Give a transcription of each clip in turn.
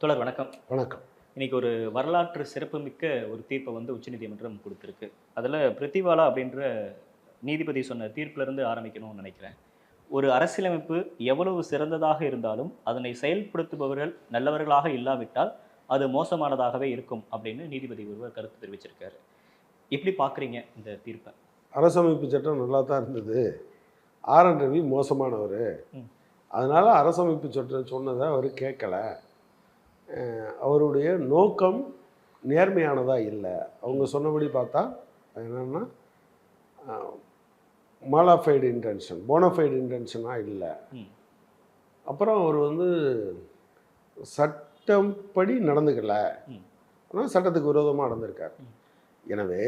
தோழர் வணக்கம். வணக்கம். இன்னைக்கு ஒரு வரலாற்று சிறப்புமிக்க ஒரு தீர்ப்பை வந்து உச்சநீதிமன்றம் கொடுத்திருக்கு. அதில் பிரித்திவாலா அப்படின்ற நீதிபதி சொன்ன தீர்ப்புல இருந்து ஆரம்பிக்கணும்னு நினைக்கிறேன். ஒரு அரசியலமைப்பு எவ்வளவு சிறந்ததாக இருந்தாலும் அதனை செயல்படுத்துபவர்கள் நல்லவர்களாக இல்லாவிட்டால் அது மோசமானதாகவே இருக்கும் அப்படின்னு நீதிபதி ஒருவர் கருத்து தெரிவிச்சிருக்காரு. எப்படி பார்க்குறீங்க இந்த தீர்ப்பை? அரசமைப்பு சட்டம் நல்லா தான் இருந்தது. ஆர்.என். ரவி மோசமானவர். ம். அதனால் அரசமைப்பு சட்டம் சொன்னதை அவர் கேட்கல. அவருடைய நோக்கம் நேர்மையானதாக இல்லை. அவங்க சொன்னபடி பார்த்தா என்னென்னா மாலாஃபைடு இன்டென்ஷன், போனஃபைடு இன்டென்ஷனாக இல்லை. ம். அப்புறம் அவர் சட்டப்படி நடந்துக்கலை. ம். ஆனால் சட்டத்துக்கு விரோதமாக நடந்திருக்கார். ம். எனவே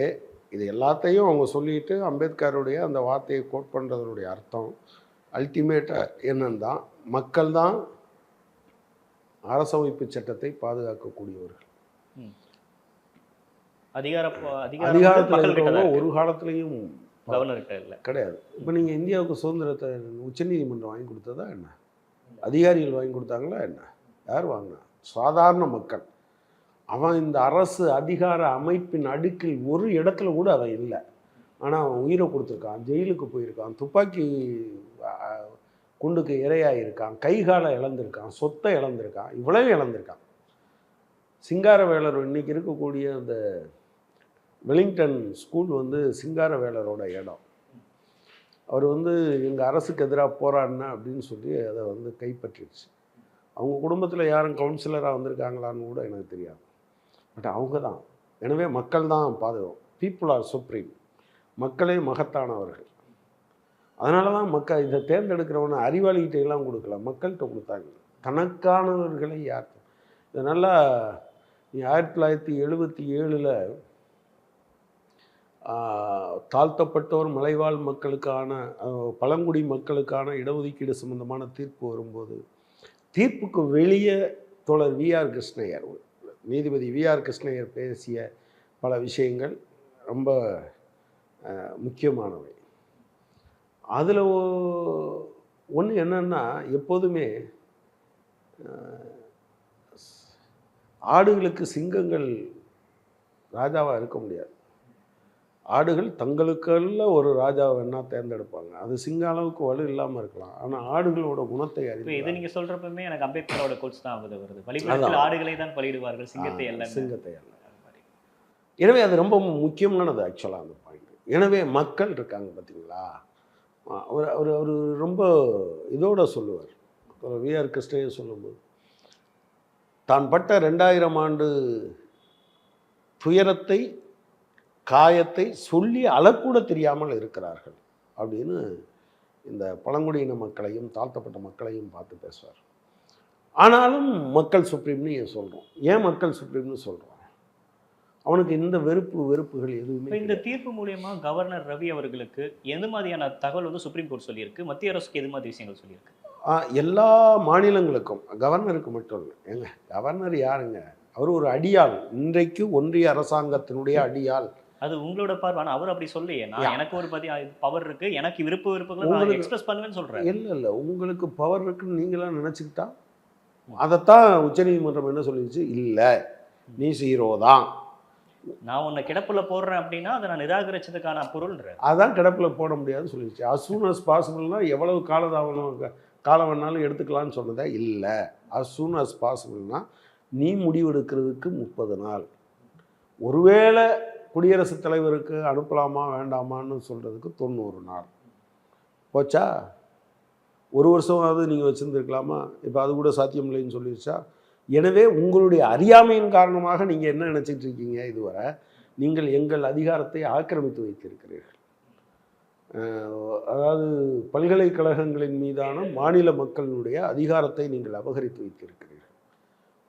இது எல்லாத்தையும் அவங்க சொல்லிட்டு அம்பேத்கருடைய அந்த வார்த்தையை கோட் பண்ணுறதனுடைய அர்த்தம் அல்டிமேட்டாக என்னன்னு தான், மக்கள் தான் அரசமைப்பு சட்டத்தை பாதுகாக்கக்கூடியவர்கள். ம். அதிகாரம் அதிகாரத்தில் மக்கள்கிட்ட இருக்கிறவங்க தான் ஒரு இருக்கு. காலத்துலேயும் கவர்னர்கிட்ட இல்லை. கிடையாது. இப்போ நீங்கள் இந்தியாவுக்கு சுதந்திரத்தை உச்சநீதிமன்றம் வாங்கி கொடுத்ததா என்ன? அதிகாரிகள் வாங்கி கொடுத்தாங்களா என்ன? யார் வாங்கினா? சாதாரண மக்கள். அவன் இந்த அரசு அதிகார அமைப்பின் அடுக்கில் ஒரு இடத்துல கூட அவன் இல்லை. ஆனால் அவன் உயிரை கொடுத்துருக்கான், ஜெயிலுக்கு போயிருக்கான், துப்பாக்கி குண்டுக்கு இரையாகிருக்கான், கைகாலை இழந்திருக்கான், சொத்தை இழந்திருக்கான், இவ்வளவு இழந்திருக்கான். சிங்காரவேலர் இன்னைக்கு இருக்கக்கூடிய அந்த வெலிங்டன் ஸ்கூல் சிங்காரவேலரோட இடம். அவர் எங்கள் அரசுக்கு எதிராக போராடினா அப்படின்னு சொல்லி அதை கைப்பற்றிடுச்சு. அவங்க குடும்பத்தில் யாரும் கவுன்சிலராக வந்திருக்காங்களான்னு கூட எனக்கு தெரியாது. பட் அவங்க தான். எனவே மக்கள் தான் பாதுகாப்பு. People are supreme. மக்களே மகத்தானவர்கள். அதனால தான் மக்கள் இதை தேர்ந்தெடுக்கிறவனை அறிவாளிகிட்ட எல்லாம் கொடுக்கல, மக்கள்கிட்ட கொடுத்தாங்க. தனக்கானவர்களை யார் இதனால் 1977 தாழ்த்தப்பட்டோர் மலைவாழ் மக்களுக்கான பழங்குடி மக்களுக்கான இடஒதுக்கீடு சம்பந்தமான தீர்ப்பு வரும்போது தீர்ப்புக்கு வெளியே தோழர் வி.ஆர். கிருஷ்ணய்யர், நீதிபதி வி.ஆர். கிருஷ்ணய்யர் பேசிய பல விஷயங்கள் ரொம்ப முக்கியமானவை. அதில் ஒன்று என்னன்னா, எப்போதுமே ஆடுகளுக்கு சிங்கங்கள் ராஜாவாக இருக்க முடியாது. ஆடுகள் தங்களுக்குள்ள ஒரு ராஜாவை வேணா தேர்ந்தெடுப்பாங்க. அது சிங்க அளவுக்கு வலு இல்லாமல் இருக்கலாம். ஆனால் ஆடுகளோட குணத்தை இப்போ இது அறிந்து நீங்க சொல்றப்பமே எனக்கு அம்பேத்கரோட கோட்ஸ் தான் வருது. பலிபீடத்தில் ஆடுகளை தான் பலியிடுவார்கள், சிங்கத்தை அல்ல. சிங்கத்தை அல்ல. எனவே அது ரொம்ப முக்கியமானது ஆக்சுவலாக அந்த பாயிண்ட். எனவே மக்கள் இருக்காங்க பார்த்தீங்களா, அவர் அவர் அவர் ரொம்ப இதோட சொல்லுவார். வி.ஆர். கிருஷ்ணய்யர் சொல்லும்போது தான் பட்ட 2000 ஆண்டு துயரத்தை காயத்தை சொல்லி அளக்கூட தெரியாமல் இருக்கிறார்கள் அப்படின்னு இந்த பழங்குடியின மக்களையும் தாழ்த்தப்பட்ட மக்களையும் பார்த்து பேசுவார். ஆனாலும் மக்கள் சுப்ரீம்னு ஏன் சொல்கிறோம்? ஏன் மக்கள் சுப்ரீம்னு சொல்கிறோம்? அவனுக்கு இந்த வெறுப்புகள் எதுவுமே. இந்த தீர்ப்பு மூலியமா கவர்னர் ரவி அவர்களுக்கு எது மாதிரியான தகவல் சுப்ரீம் கோர்ட் சொல்லியிருக்கு, மத்திய அரசுக்கு எது மாதிரி விஷயங்கள் சொல்லியிருக்கு? எல்லா மாநிலங்களுக்கும், கவர்னருக்கு மட்டும் இல்லை. ஏங்க கவர்னர் யாருங்க? அவர் ஒரு அடியாள். இன்றைக்கு ஒன்றிய அரசாங்கத்தினுடைய அடியாள். அது உங்களோட பார்வை. அவர் அப்படி சொல்லையே. நான் எனக்கு ஒரு பவர் இருக்கு, எனக்கு விருப்பங்களை நான் எக்ஸ்பிரஸ் பண்ணுவேன்னு சொல்றேன். இல்லை உங்களுக்கு பவர் இருக்குன்னு நீங்களாம் நினச்சிக்கிட்டா அதைத்தான் உச்சநீதிமன்றம் என்ன சொல்லிடுச்சு? இல்லை, நீ 0 தான். நான் உன்னை கிடப்புல போடுறேன் அப்படின்னா அதை நான் நிராகரிச்சதுக்கான பொருள்ன்ற அதான் கிடப்பில் போட முடியாதுன்னு சொல்லிடுச்சு. as soon as possibleனா எவ்வளவு காலம் வேணாலும் எடுத்துக்கலான்னு சொன்னதா? இல்லை, as soon as possibleனா நீ முடிவெடுக்கிறதுக்கு 30 நாள். ஒருவேளை குடியரசுத் தலைவருக்கு அனுப்பலாமா வேண்டாமான்னு சொல்கிறதுக்கு 90 நாள். போச்சா? 1 வருஷமாவது நீங்கள் வச்சுருந்துருக்கலாமா? இப்போ அது கூட சாத்தியமில்லைன்னு சொல்லிடுச்சா? எனவே உங்களுடைய அறியாமையின் காரணமாக நீங்கள் என்ன நினச்சிட்டு இருக்கீங்க? இதுவரை நீங்கள் எங்கள் அதிகாரத்தை ஆக்கிரமித்து வைத்திருக்கிறீர்கள். அதாவது பல்கலைக்கழகங்களின் மீதான மாநில மக்களினுடைய அதிகாரத்தை நீங்கள் அபகரித்து வைத்திருக்கிறீர்கள்.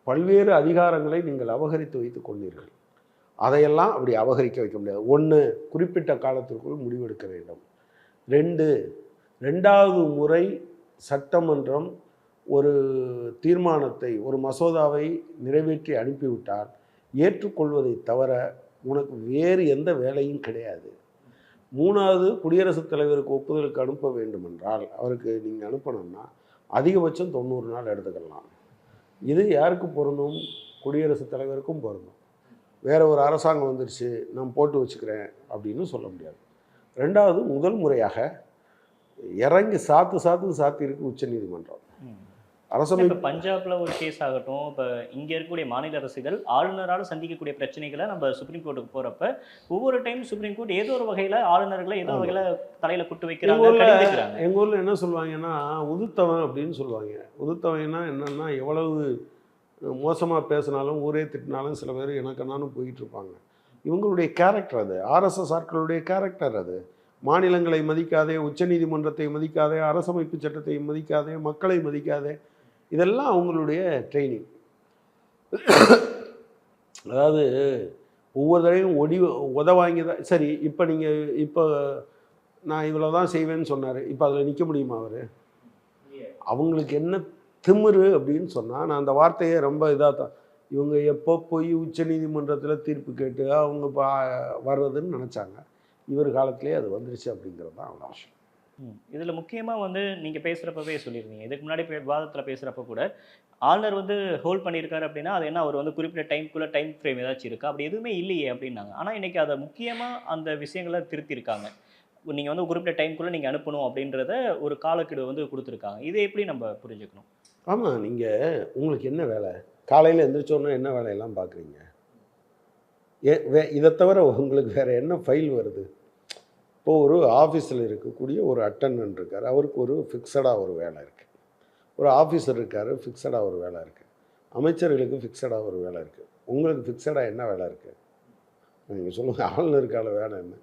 பல்வேறு அதிகாரங்களை நீங்கள் அபகரித்து வைத்து கொண்டீர்கள். அதையெல்லாம் அப்படி அபகரிக்க வைக்க முடியாது. 1, குறிப்பிட்ட காலத்திற்குள் முடிவெடுக்க வேண்டும். 2வது முறை சட்டமன்றம் ஒரு தீர்மானத்தை, ஒரு மசோதாவை நிறைவேற்றி அனுப்பிவிட்டால் ஏற்றுக்கொள்வதை தவிர உனக்கு வேறு எந்த வேலையும் கிடையாது. 3வது குடியரசுத் தலைவருக்கு ஒப்புதலுக்கு அனுப்ப வேண்டுமென்றால் அவருக்கு நீங்கள் அனுப்பணும்னா அதிகபட்சம் 90 நாள் எடுத்துக்கலாம். இது யாருக்கு பொருந்தும்? குடியரசுத் தலைவருக்கும் பொருந்தும். வேற ஒரு அரசாங்கம் வந்துருச்சு, நான் போட்டு வச்சுக்கிறேன் அப்படின்னு சொல்ல முடியாது. ரெண்டாவது, முதல் முறையாக இறங்கி சாத்தியிருக்கு உச்சநீதிமன்றம். இப்ப அரசமைப்பு பஞ்சாப்ல ஒரு கேஸ் ஆகட்டும், இப்ப இங்க இருக்கக்கூடிய மாநில அரசுகள் ஆளுநரால சந்திக்கக்கூடிய பிரச்சனைகளை நம்ம சுப்ரீம் கோர்ட்டுக்கு போறப்ப, ஒவ்வொரு டைம் சுப்ரீம் கோர்ட் ஏதோ ஒரு வகையில ஆளுநர்களை ஏதோ ஒரு ஆமா. வகையில தலையில குட்டு எங்க வைக்கிறாங்க, ஊர்ல கடிந்துக்கிறாங்க. எங்க ஊர்ல என்ன சொல்லுவாங்கன்னா, உதுத்தவன் அப்படின்னு சொல்லுவாங்க. உதுத்தவன்னா என்னன்னா, எவ்வளவு மோசமா பேசினாலும், ஊரே திட்டினாலும் சில பேர் எனக்கென்னான்னு போயிட்டு இருப்பாங்க. இவங்களுடைய கேரக்டர் அது. ஆர்எஸ்எஸ் ஆட்களுடைய கேரக்டர் அது. மாநிலங்களை மதிக்காதே, உச்சநீதிமன்றத்தை மதிக்காதே, அரசமைப்பு சட்டத்தை மதிக்காதே, மக்களை மதிக்காதே, இதெல்லாம் அவங்களுடைய ட்ரைனிங். அதாவது ஒவ்வொரு தடவையும் உத வாங்கி தான் சரி. இப்போ நான் இவ்வளோ தான் செய்வேன்னு சொன்னார். இப்போ அதில் நிற்க முடியுமா அவர்? அவங்களுக்கு என்ன திமிரு அப்படின்னு சொன்னால், நான் அந்த வார்த்தையை ரொம்ப இதாக தான், இவங்க எப்போ போய் உச்சநீதிமன்றத்தில் தீர்ப்பு கேட்டு அவங்க வர்றதுன்னு நினச்சாங்க. இவர் காலத்திலே அது வந்துருச்சு அப்படிங்கிறது தான் அவ்வளோ விஷயம். இதுல முக்கியமா வந்து நீங்க பேசுறப்பவே சொல்லியிருந்தீங்க. இதுக்கு முன்னாடி விவாதத்துல பேசுறப்ப கூட, ஆளுநர் வந்து ஹோல்ட் பண்ணியிருக்காரு அப்படின்னா, அது என்ன அவர் வந்து குறிப்பிட்ட டைம் ஃப்ரேம் ஏதாச்சும் இருக்கா? அப்படி எதுவுமே இல்லையே அப்படின்னாங்க. ஆனா இன்னைக்கு அத முக்கியமா அந்த விஷயங்கள திருத்தியிருக்காங்க. நீங்க வந்து குறிப்பிட்ட டைம்க்குள்ள நீங்க அனுப்பணும் அப்படின்றத ஒரு காலக்கெடு வந்து குடுத்துருக்காங்க. இதை எப்படி நம்ம புரிஞ்சுக்கணும்? ஆமாம், நீங்கள் உங்களுக்கு என்ன வேலை? காலையில் எந்திரிச்சோன்னே என்ன வேலையெல்லாம் பார்க்குறீங்க? இதை தவிர உங்களுக்கு வேறு என்ன ஃபைல் வருது? இப்போது ஒரு ஆஃபீஸில் இருக்கக்கூடிய ஒரு அட்டெண்டன்ட் இருக்கார், அவருக்கு ஒரு ஃபிக்ஸடாக ஒரு வேலை இருக்குது. ஒரு ஆஃபீஸர் இருக்கார், ஃபிக்ஸடாக ஒரு வேலை இருக்குது. அமைச்சர்களுக்கு ஃபிக்ஸடாக ஒரு வேலை இருக்குது. உங்களுக்கு ஃபிக்ஸடாக என்ன வேலை இருக்குது? நீங்கள் சொல்லுங்கள், ஆளுநருக்கான வேலை என்ன?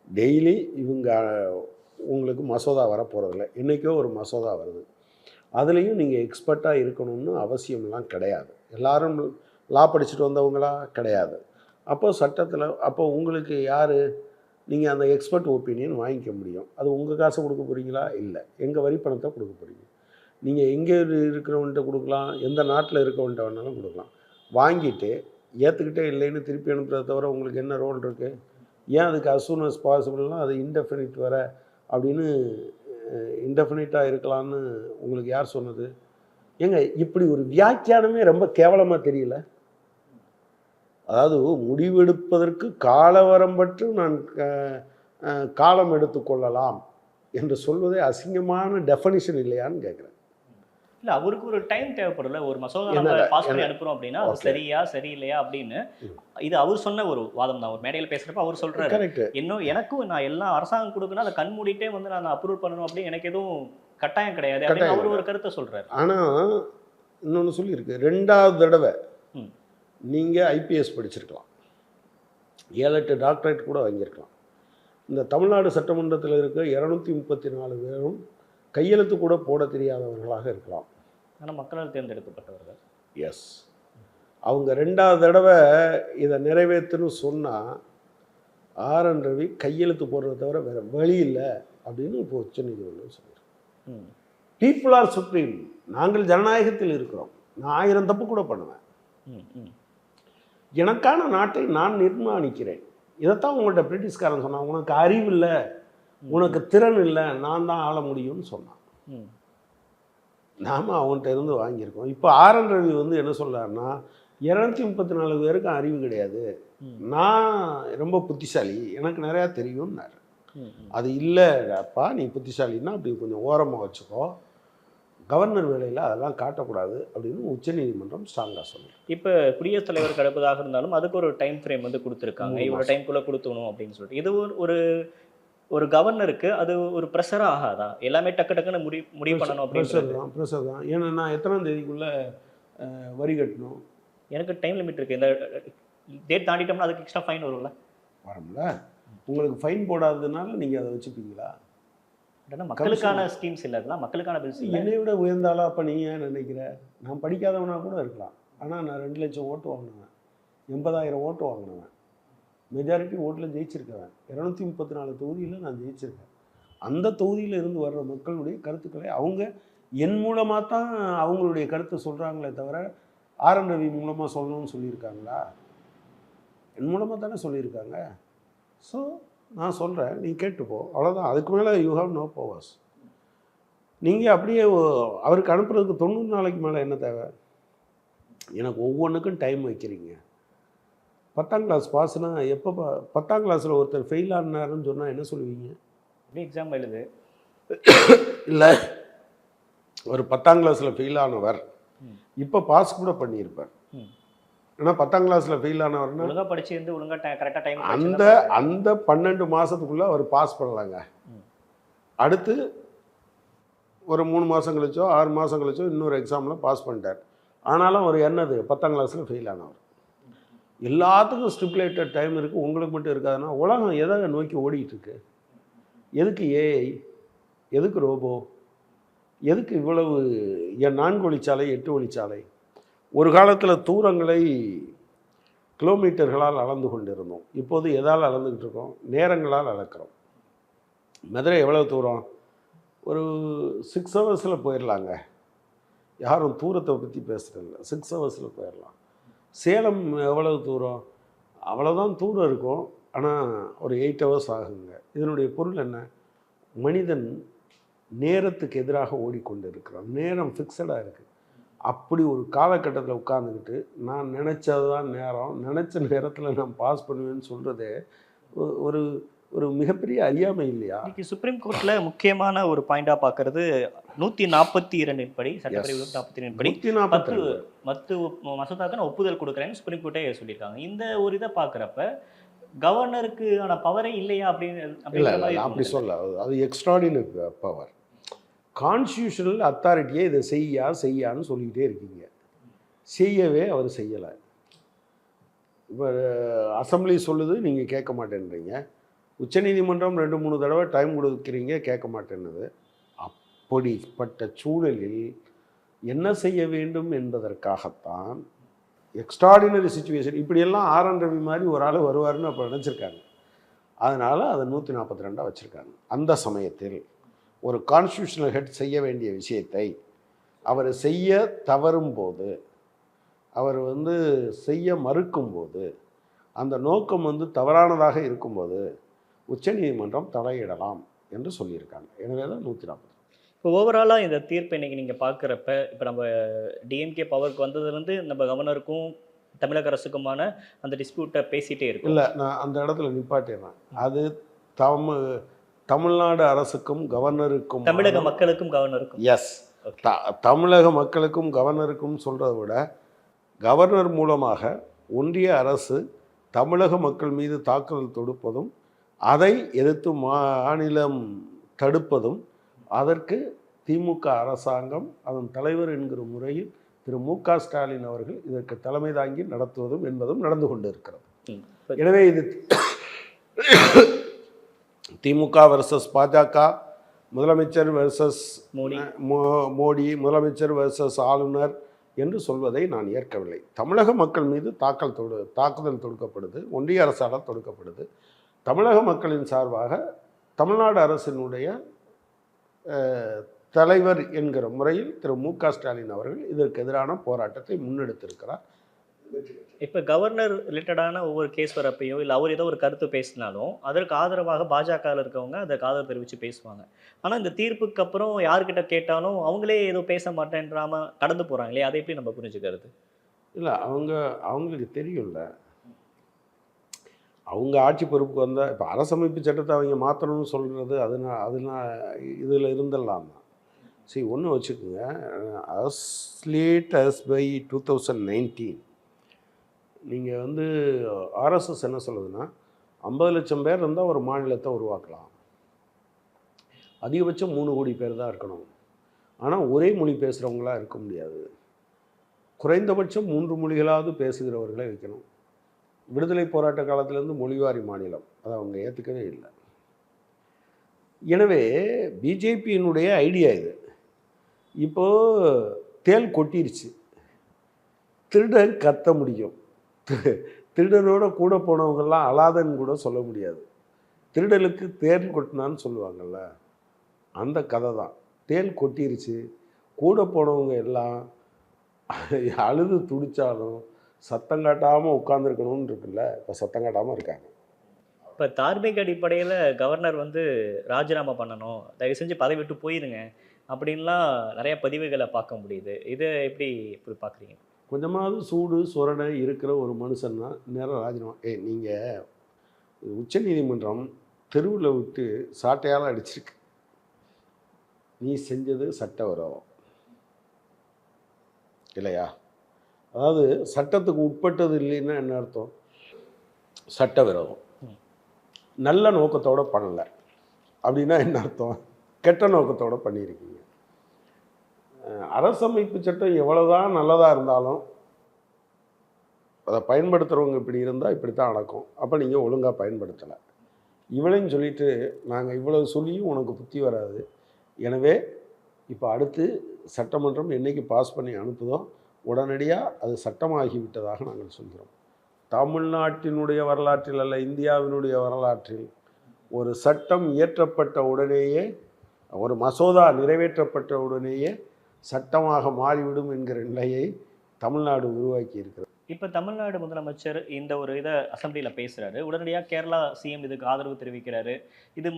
டெய்லி இவங்க உங்களுக்கு மசோதா வரப்போகிறதில்ல. என்றைக்கோ ஒரு மசோதா வருது. அதுலேயும் நீங்கள் எக்ஸ்பர்ட்டாக இருக்கணும்னு அவசியம்லாம் கிடையாது. எல்லாரும் லா படிச்சுட்டு வந்தவங்களா? கிடையாது. அப்போது சட்டத்தில் உங்களுக்கு யார்? நீங்கள் அந்த எக்ஸ்பர்ட் ஒப்பீனியன் வாங்கிக்க முடியும். அது உங்கள் காசை கொடுக்க போகிறீங்களா? இல்லை, எங்கள் வரி பணத்தை கொடுக்க போகிறீங்க. நீங்கள் எங்கே இருக்கிறவன்ட்ட கொடுக்கலாம், எந்த நாட்டில் இருக்கவன்ட்ட வேணாலும் கொடுக்கலாம். வாங்கிட்டு ஏற்றுக்கிட்டே இல்லைன்னு திருப்பி அனுப்புறதை தவிர உங்களுக்கு என்ன ரோல் இருக்குது? ஏன் அதுக்கு as soon as possibleனா அது இன்டெஃபினிட் வர அப்படின்னு இன்டெஃபினிட்டாக இருக்கலான்னு உங்களுக்கு யார் சொன்னது? ஏங்க, இப்படி ஒரு வியாக்கியானமே ரொம்ப கேவலமாக தெரியல? அதாவது முடிவெடுப்பதற்கு காலவரம்பற்று நான் காலம் எடுத்துக்கொள்ளலாம் என்று சொல்வதே அசிங்கமான டெஃபனிஷன் இல்லையான்னு கேட்குறேன். இல்ல அவருக்கு ஒரு டைம் தேவைப்படும்ல. ஒரு மசோதா நம்ம பாஸ் பண்ணி அனுப்புறோம் அப்படின்னா, அது சரியா, சரியில்லையா அப்படின்னு. இது அவர் சொன்ன ஒரு வாதம் தான். ஒரு மேடையில பேசுறப்ப அவர் சொல்றாரு. கரெக்ட். எனக்கும் நான் எல்லாம் அரசாங்கம் கொடுக்கணும், அதை கண் மூடிட்டே வந்து நான் அப்ரூவ் பண்ணணும் அப்படின்னு எனக்கு எதுவும் கட்டாயம் கிடையாது அப்படின்னு அவர் ஒரு கருத்தை சொல்றாரு. ஆனால் இன்னொன்று சொல்லியிருக்கு, 2வது தடவை நீங்கள் ஐபிஎஸ் படிச்சிருக்கலாம், 7-8 டாக்டரேட் கூட வாங்கியிருக்கலாம். இந்த தமிழ்நாடு சட்டமன்றத்தில் இருக்க 234 பேரும் கையெழுத்து கூட போட தெரியாதவர்களாக இருக்கலாம். ஆனால் மக்களால் தேர்ந்தெடுக்கப்பட்டவர்கள். எஸ். அவங்க 2வது தடவை இதை நிறைவேற்றுன்னு சொன்னால் ஆர்.என். ரவி கையெழுத்து போடுறத தவிர வேறு வழி இல்லை அப்படின்னு இப்போ உச்சநீதிமன்றம் சொல்லியிருக்கு. People are supreme. நாங்கள் ஜனநாயகத்தில் இருக்கிறோம். நான் 1000 தப்பு கூட பண்ணுவேன். எனக்கான நாட்டை நான் நிர்மாணிக்கிறேன். இதைத்தான் உங்கள்கிட்ட பிரிட்டிஷ்காரன் சொன்னான், உனக்கு அறிவு இல்லை, உனக்கு திறன் இல்லை, நான் தான் ஆள முடியும்னு சொன்னான். நாம் அவன்கிட்ட இருந்து வாங்கியிருக்கோம். இப்போ ஆர்.என். ரவி வந்து என்ன சொல்கிறாருன்னா, 234 பேருக்கும் அறிவு கிடையாது, நான் ரொம்ப புத்திசாலி, எனக்கு நிறையா தெரியும்னாரு. அது இல்லைப்பா, நீ புத்திசாலின்னா அப்படி கொஞ்சம் ஓரமாக வச்சுக்கோ, கவர்னர் வேலையில் அதெல்லாம் காட்டக்கூடாது அப்படின்னு உச்சநீதிமன்றம் ஸ்ட்ராங்காக சொல்லுது. இப்போ குடியரசுத் தலைவர் கிடப்பதாக இருந்தாலும் அதுக்கு ஒரு டைம் ஃப்ரேம் வந்து கொடுத்துருக்காங்க, இவ்வளோ டைம்குள்ளே கொடுத்துக்கணும் அப்படின்னு சொல்லிட்டு. இது ஒரு ஒரு கவர்னருக்கு அது ஒரு ப்ரெஷராக ஆகாதா? எல்லாமே டக்கு டக்குன்னு முடிவு பண்ணணும் அப்படின்னு. ப்ரெஷர் தான். ஏன்னா நான் எத்தனாம் தேதிக்குள்ளே வரி கட்டணும்? எனக்கு டைம் லிமிட் இருக்குது. இந்த டேட் தாண்டிட்டோம்னா அதுக்கு எக்ஸ்ட்ரா ஃபைன் வரும்ல? வரும்ல. உங்களுக்கு ஃபைன் போடாததுனால நீங்கள் அதை வச்சுப்பீங்களா? ஏன்னா மக்களுக்கான ஸ்கீம்ஸ் இல்லை, அதெல்லாம் மக்களுக்கான பில்ஸ். என்னை விட உயர்ந்தாலும் அப்போ நீ ஏன் நினைக்கிற? நான் படிக்காதவனா கூட இருக்கலாம், ஆனால் நான் 2 லட்சம் ஓட்டு வாங்கினேன், 80,000 ஓட்டு வாங்கினேன், மெஜாரிட்டி ஓட்டில் ஜெயிச்சிருக்கேன், 234 தொகுதியில் நான் ஜெயிச்சிருக்கேன். அந்த தொகுதியில் இருந்து வர்ற மக்களுடைய கருத்துக்களை அவங்க என் மூலமாக தான் அவங்களுடைய கருத்தை சொல்கிறாங்களே தவிர ஆர்.என். ரவி மூலமாக சொல்லணும்னு சொல்லியிருக்காங்களா? என் மூலமாக தானே சொல்லியிருக்காங்க. ஸோ நான் சொல்கிறேன், நீ கேட்டுப்போ, அவ்வளோதான். அதுக்கு மேலே யூ ஹாவ் நோ பவர்ஸ். நீங்கள் அப்படியே அவருக்கு அனுப்புறதுக்கு 90 நாளைக்கு மேலே என்ன தேவை? எனக்கு ஒவ்வொன்றுக்கும் டைம் வைக்கிறீங்க. 10ஆம் கிளாஸ் பாஸ்னா எப்போ 10ஆம் கிளாஸில் ஒருத்தர் ஃபெயில் ஆனாருன்னு சொன்னால் என்ன சொல்லுவீங்க? அப்படியே எக்ஸாம் எழுது. இல்லை, ஒரு 10ஆம் கிளாஸில் ஃபெயில் ஆனவர் ம். இப்போ பாஸ் கூட பண்ணியிருப்பார். ம். ஏன்னா 10ஆம் கிளாஸில் ஃபெயில் ஆனவர்னா ஒழுங்கா படிச்சிருந்து ஒழுங்கா கரெக்டாக டைம் அந்த 12 மாதத்துக்குள்ளே அவர் பாஸ் பண்ணலாங்க. ம். அடுத்து ஒரு 3 மாதம் கழிச்சோ 6 மாதம் கழிச்சோ இன்னொரு எக்ஸாமில் பாஸ் பண்ணிட்டார். ஆனாலும் அவர் என்னது 10ஆம் கிளாஸில் ஃபெயில் ஆனவர். எல்லாத்துக்கும் ஸ்டிப்புலேட்டட் டைம் இருக்குது, உங்களுக்கு மட்டும் இருக்காதுன்னா உலகம் எதை நோக்கி ஓடிட்டு இருக்கு? எதுக்கு ஏஐ, எதுக்கு ரோபோ, எதுக்கு இவ்வளவு 4 வழிச்சாலை 8 வழிச்சாலை? ஒரு காலத்தில் தூரங்களை கிலோமீட்டர்களால் அளந்து கொண்டிருந்தோம். இப்போது எதால் அளந்துக்கிட்டு இருக்கோம்? நேரங்களால் அளக்கிறோம். மதுரை எவ்வளோ தூரம்? ஒரு 6 ஹவர்ஸில் போயிடலாங்க. யாரும் தூரத்தை பற்றி பேசுகிறதில்ல. 6 ஹவர்ஸில் போயிடலாம். சேலம் எவ்வளவு தூரம்? அவ்வளோதான் தூரம் இருக்கும், ஆனால் ஒரு 8 ஹவர்ஸ் ஆகுங்க. இதனுடைய பொருள் என்ன? மனிதன் நேரத்துக்கு எதிராக ஓடிக்கொண்டு இருக்கிறான். நேரம் ஃபிக்ஸடாக இருக்குது. அப்படி ஒரு காலகட்டத்தில் உட்காந்துக்கிட்டு நான் நினச்சதுதான் நேரம், நினச்ச நேரத்தில் நான் பாஸ் பண்ணுவேன்னு சொல்கிறதே ஒரு ஒரு மிகப்பெரிய அறியாமை இல்லையா? இன்னைக்கு சுப்ரீம் கோர்ட்ல முக்கியமான ஒரு பாயிண்டா பார்க்கறது 142 படி, சட்டப்பிரிவு 142 படி 142 மத்து மசோதாக்கு நான் ஒப்புதல் கொடுக்குறேன்னு சுப்ரீம் கோர்ட்டே சொல்லியிருக்காங்க. இந்த ஒரு இதை பார்க்குறப்ப கவர்னருக்கு ஆன பவரே இல்லையா இல்லை அப்படிங்கிற இல்லை மாதிரி அப்படி சொல்ல, அது எக்ஸ்ட்ராடினரி பவர். கான்ஸ்டியூஷனல் அத்தாரிட்டியே இதை செய்யான்னு சொல்லிக்கிட்டே இருக்கீங்க. செய்யவே அவர் செய்யலை. இப்போ அசம்பிளி சொல்லுது, நீங்கள் கேட்க மாட்டேன்றீங்க. உச்சநீதிமன்றம் 2-3 தடவை டைம் கொடுக்குறீங்க, கேட்க மாட்டேன்னுது. அப்படிப்பட்ட சூழலில் என்ன செய்ய வேண்டும் என்பதற்காகத்தான் எக்ஸ்ட்ராடினரி சுச்சுவேஷன். இப்படியெல்லாம் ஆர்.என். ரவி மாதிரி ஒரு ஆள் வருவார்னு அப்போ நினச்சிருக்காங்க. அதனால் அதை 142 வச்சுருக்காங்க. அந்த சமயத்தில் ஒரு கான்ஸ்டியூஷனல் ஹெட் செய்ய வேண்டிய விஷயத்தை அவர் செய்ய தவறும் போது, அவர் செய்ய மறுக்கும்போது, அந்த நோக்கம் தவறானதாக இருக்கும்போது உச்சநீதிமன்றம் தலையிடலாம் என்று சொல்லியிருக்காங்க. எனவே தான் 140. இப்போ ஓவராலாக இந்த தீர்ப்பை இன்னைக்கு நீங்கள் பார்க்குறப்ப, இப்போ நம்ம டிஎம்கே பவருக்கு வந்ததுலேருந்து நம்ம கவர்னருக்கும் தமிழக அரசுக்குமான அந்த டிஸ்பியூட்டை பேசிகிட்டே இருக்கும். இல்லை, நான் அந்த இடத்துல நிப்பாட்டிடுறேன். அது தமிழ்நாடு அரசுக்கும் கவர்னருக்கும், தமிழக மக்களுக்கும் கவர்னருக்கும். எஸ், தமிழக மக்களுக்கும் கவர்னருக்கும் சொல்கிறத விட கவர்னர் மூலமாக ஒன்றிய அரசு தமிழக மக்கள் மீது தாக்குதல் தொடுப்பதும், அதை எதிர்த்து மாநிலம் தடுப்பதும், அதற்கு திமுக அரசாங்கம் அதன் தலைவர் என்கிற முறையில் திரு மு.க. ஸ்டாலின் அவர்கள் இதற்கு தலைமை தாங்கி நடத்துவதும் என்பதும் நடந்து கொண்டு இருக்கிறது. எனவே இது திமுக வர்சஸ் பாஜக, முதலமைச்சர் வர்சஸ் மோடி, முதலமைச்சர் வர்சஸ் ஆளுநர் என்று சொல்வதை நான் ஏற்கவில்லை. தமிழக மக்கள் மீது தாக்குதல் தொடுக்கப்படுது, ஒன்றிய அரசால் தொடுக்கப்படுது. தமிழக மக்களின் சார்பாக தமிழ்நாடு அரசினுடைய தலைவர் என்கிற முறையில் திரு மு.க. ஸ்டாலின் அவர்கள் இதற்கு எதிரான போராட்டத்தை முன்னெடுத்திருக்கிறார். இப்போ கவர்னர் ரிலேட்டடான ஒவ்வொரு கேஸ் வரப்பையோ இல்லை அவர் ஏதோ ஒரு கருத்து பேசினாலும் அதற்கு ஆதரவாக பாஜகவில் இருக்கவங்க அதற்கு ஆதரவு தெரிவித்து பேசுவாங்க. ஆனால் இந்த தீர்ப்புக்கு அப்புறம் யார்கிட்ட கேட்டாலும் அவங்களே ஏதோ பேச மாட்டேன்றாம கடந்து போகிறாங்க இல்லையா? அதை எப்படி நம்ம புரிஞ்சுக்கிறது? இல்லை, அவங்களுக்கு தெரியும்ல, அவங்க ஆட்சி பொறுப்புக்கு வந்தால் இப்போ அரசமைப்பு சட்டத்தை அவங்க மாற்றணும்னு சொல்கிறது அதனால் இதில் இருந்துடலாம் தான். சரி, ஒன்று வச்சுக்கோங்க. as late as by 2019 நீங்கள் ஆர்எஸ்எஸ் என்ன சொல்லுதுன்னா 50 லட்சம் பேர் இருந்தால் ஒரு மாநிலத்தை உருவாக்கலாம், அதிகபட்சம் 3 கோடி பேர் தான் இருக்கணும், ஆனால் ஒரே மொழி பேசுகிறவங்களாக இருக்க முடியாது, குறைந்தபட்சம் 3 மொழிகளாவது பேசுகிறவர்களை வைக்கணும். விடுதலை போராட்ட காலத்திலேருந்து மொழிவாரி மாநிலம் அதை அவங்க ஏற்றுக்கவே இல்லை. எனவே பிஜேபியினுடைய ஐடியா இது. இப்போது தேள் கொட்டிருச்சு, திருடன் கத்த முடியும், திருடனோட கூட போனவங்கெல்லாம் அலாதன்னு கூட சொல்ல முடியாது. திருடலுக்கு தேள் கொட்டினான்னு சொல்லுவாங்கள்ல, அந்த கதை தான். தேள் கொட்டிருச்சு, கூட போனவங்க எல்லாம் அழுது துடித்தாலும் சத்தம் காட்டாமல் உட்காந்துருக்கணும்னு இருக்குல்ல, இப்போ சத்தம் காட்டாமல் இருக்காங்க. இப்போ தார்மீக அடிப்படையில் கவர்னர் ராஜினாமா பண்ணணும், தயவு செஞ்சு பதவி விட்டு போயிருங்க அப்படின்லாம் நிறைய பதிவுகளை பார்க்க முடியுது. இதை எப்படி பார்க்குறீங்க? கொஞ்சமாவது சூடு சொரணை இருக்கிற ஒரு மனுஷன்னா நேரம் ராஜினாமா. நீங்கள் உச்சநீதிமன்றம் தெருவில் விட்டு சாட்டையால் அடிச்சிருக்கு. நீ செஞ்சது சட்டவிரோதம் இல்லையா? அதாவது சட்டத்துக்கு உட்பட்டது இல்லைன்னா என்ன அர்த்தம்? சட்டவிரோதம். நல்ல நோக்கத்தோடு பண்ணலை அப்படின்னா என்ன அர்த்தம்? கெட்ட நோக்கத்தோடு பண்ணியிருக்கீங்க. அரசமைப்பு சட்டம் எவ்வளோதான் நல்லதாக இருந்தாலும் அதை பயன்படுத்துகிறவங்க இப்படி இருந்தால் இப்படி தான் நடக்கும். அப்போ நீங்கள் ஒழுங்காக பயன்படுத்தலை. இவளையும் சொல்லிவிட்டு நாங்கள் இவ்வளவு சொல்லியும் உனக்கு புத்தி வராது. எனவே இப்போ அடுத்து சட்டமன்றம் என்றைக்கு பாஸ் பண்ணி அனுப்புதோ உடனடியாக அது சட்டமாகி விட்டதாக நாங்கள் சொல்கிறோம். தமிழ்நாட்டினுடைய வரலாற்றில் அல்ல, இந்தியாவினுடைய வரலாற்றில் ஒரு சட்டம் இயற்றப்பட்ட உடனேயே, ஒரு மசோதா நிறைவேற்றப்பட்ட உடனேயே சட்டமாக மாறிவிடும் என்கிற நிலையை தமிழ்நாடு உருவாக்கி இருக்கிறது. இப்போ தமிழ்நாடு முதலமைச்சர் இந்த ஒரு இதை அசெம்பிளியில் பேசுகிறாரு, உடனடியாக கேரளா சிஎம் இதுக்கு ஆதரவு தெரிவிக்கிறாரு. இது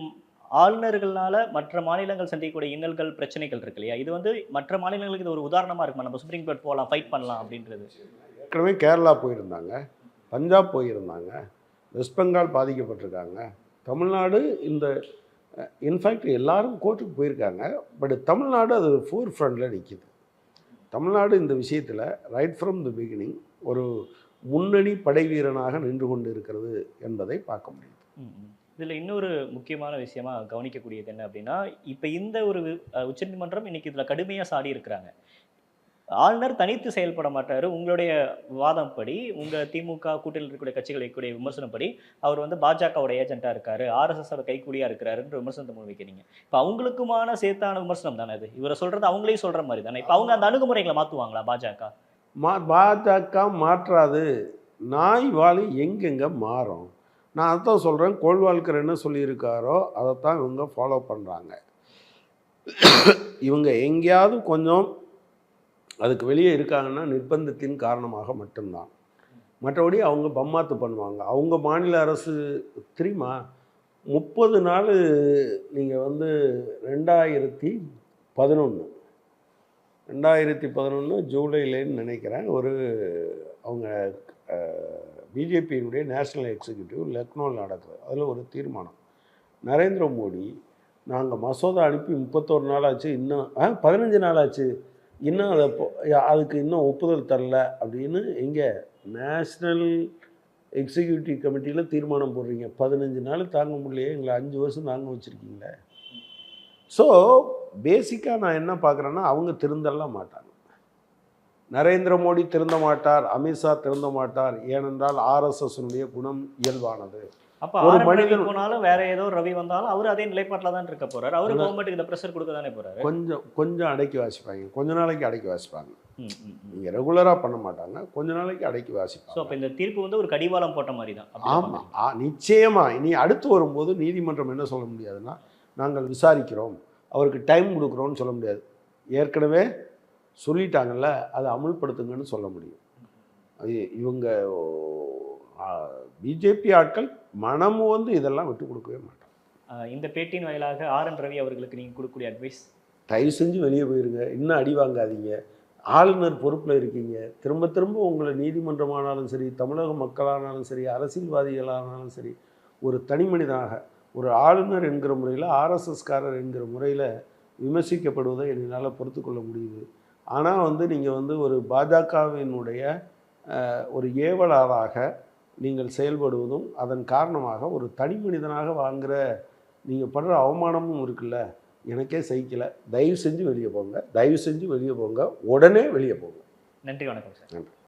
ஆளுநர்களால் மற்ற மாநிலங்கள் சந்திக்கக்கூடிய இன்னல்கள் பிரச்சனைகள் இருக்கு இல்லையா, இது வந்து மற்ற மாநிலங்களுக்கு இது ஒரு உதாரணமாக இருக்குமா? நம்ம சுப்ரீம் கோர்ட் போகலாம், ஃபைட் பண்ணலாம் அப்படின்றது. ஏற்கனவே கேரளா போயிருந்தாங்க, பஞ்சாப் போயிருந்தாங்க, வெஸ்ட் பெங்கால் பாதிக்கப்பட்டிருக்காங்க. தமிழ்நாடு இந்த இன்ஃபேக்ட் எல்லாரும் கோர்ட்டுக்கு போயிருக்காங்க. பட் தமிழ்நாடு அது ஃபோர் ஃப்ரண்டில் நிற்கிது. தமிழ்நாடு இந்த விஷயத்தில் ரைட் ஃப்ரம் தி பிகினிங் ஒரு முன்னணி படை வீரனாக நின்று கொண்டு இருக்கிறது என்பதை பார்க்க முடியுது. இதில் இன்னொரு முக்கியமான விஷயமா கவனிக்கக்கூடியது என்ன அப்படின்னா, இப்போ இந்த ஒரு உச்சநீதிமன்றம் இன்னைக்கு இதில் கடுமையாக சாடி இருக்கிறாங்க. ஆளுநர் தனித்து செயல்பட மாட்டார். உங்களுடைய வாதம் படி, உங்கள் திமுக கூட்டணியில் இருக்கக்கூடிய கட்சிகள் வைக்கக்கூடிய விமர்சனப்படி அவர் வந்து பாஜகவோட ஏஜென்ட்டாக இருக்கார், ஆர்எஸ்எஸோட கைக்கூலியாக இருக்கிறாருன்ற விமர்சனத்தை முன் வைக்கிறீங்க. இப்போ அவங்களுக்குமான சேர்த்தான விமர்சனம் தானே அது? இவரை சொல்கிறது அவங்களே சொல்கிற மாதிரி தானே. இப்போ அவங்க அந்த அணுகுமுறைகளை மாற்றுவாங்களா பாஜக? பாஜக மாற்றாது. நாய் வாழி எங்கெங்கே மாறும்? நான் அதான் சொல்கிறேன். கோல்வால்கர் என்ன சொல்லியிருக்காரோ அதைத்தான் இவங்க ஃபாலோ பண்ணுறாங்க. இவங்க எங்கேயாவது கொஞ்சம் அதுக்கு வெளியே இருக்காங்கன்னா நிர்பந்தத்தின் காரணமாக மட்டும்தான். மற்றபடி அவங்க பம்மாத்து பண்ணுவாங்க. அவங்க மாநில அரசு தெரியுமா, 30 நாள் நீங்கள் வந்து 2011 ஜூலைலேன்னு நினைக்கிறேன், ஒரு அவங்க பிஜேபியினுடைய நேஷ்னல் எக்ஸிக்யூட்டிவ் லக்னோவில் நடக்குது. அதில் ஒரு தீர்மானம், நரேந்திர மோடி நாங்கள் மசோதா அனுப்பி 31 நாள் ஆச்சு, இன்னும் 15 நாள் ஆச்சு, இன்னும் அதுக்கு இன்னும் ஒப்புதல் தரல அப்படின்னு எங்கே நேஷ்னல் எக்ஸிக்யூட்டிவ் கமிட்டியில் தீர்மானம் போடுறீங்க. 15 நாள் தாங்க முடியலையே, எங்களை 5 வருஷம் தாங்க வச்சுருக்கீங்களே. ஸோ பேசிக்காக நான் என்ன பார்க்குறேன்னா, அவங்க திருந்தலாம் மாட்டாங்க. நரேந்திர மோடி திருந்த மாட்டார், அமித்ஷா திருந்த மாட்டார். ஏனென்றால் ஆர்எஸ்எஸ்னுடைய குணம் இயல்பானது. அப்போ ஒரு மனிதன் போனாலும் வேற ஏதோ ரவி வந்தாலும் அவர் அதே நிலைப்பாட்டில் தான் இருக்க போறாரு. அவரு கவர்மெண்ட்டுக்கு இந்த ப்ரெஷர் கொடுக்க தானே போறாரு. கொஞ்சம் அடக்கி வாசிப்பாங்க, கொஞ்ச நாளைக்கு அடக்கி வாசிப்பாங்க. நீங்கள் ரெகுலராக பண்ண மாட்டாங்க, கொஞ்ச நாளைக்கு அடக்கி வாசிப்பாங்க. ஸோ அப்போ இந்த தீர்ப்பு வந்து ஒரு கடிவாளம் போட்ட மாதிரி தான். ஆமாம், நிச்சயமாக. இனி அடுத்து வரும்போது நீதிமன்றம் என்ன சொல்ல முடியாதுன்னா, நாங்கள் விசாரிக்கிறோம், அவருக்கு டைம் கொடுக்குறோன்னு சொல்ல முடியாது. ஏற்கனவே சொல்லிட்டாங்கல்ல, அதை அமுல்படுத்துங்கன்னு சொல்ல முடியும். இவங்க பிஜேபி ஆட்கள் மனமு வந்து இதெல்லாம் விட்டு கொடுக்கவே மாட்டாங்க. இந்த பேட்டியின் வாயிலாக ஆர்.என். ரவி அவர்களுக்கு நீங்கள் கொடுக்கக்கூடிய அட்வைஸ்? தயவு செஞ்சு வெளியே போயிருங்க, இன்னும் அடி வாங்காதீங்க. ஆளுநர் பொறுப்பில் இருக்கீங்க. திரும்ப திரும்ப உங்களை நீதிமன்றமானாலும் சரி, தமிழக மக்களானாலும் சரி, அரசியல்வாதிகளானாலும் சரி, ஒரு தனி மனிதனாக ஒரு ஆளுநர் என்கிற முறையில், ஆர்எஸ்எஸ்காரர் என்கிற முறையில் விமர்சிக்கப்படுவதை என்னால் பொறுத்து கொள்ள முடியுது. ஆனால் வந்து நீங்கள் வந்து ஒரு பாஜகவினுடைய ஒரு ஏவலாளராக நீங்கள் செயல்படுவதும், அதன் காரணமாக ஒரு தனி மனிதனாக வாங்குகிற நீங்கள் படுற அவமானமும் இருக்குல்ல, எனக்கே சகிக்கலை. தயவு செஞ்சு வெளியே போங்க, தயவு செஞ்சு வெளியே போங்க, உடனே வெளியே போங்க. நன்றி, வணக்கம் சார். நன்றி.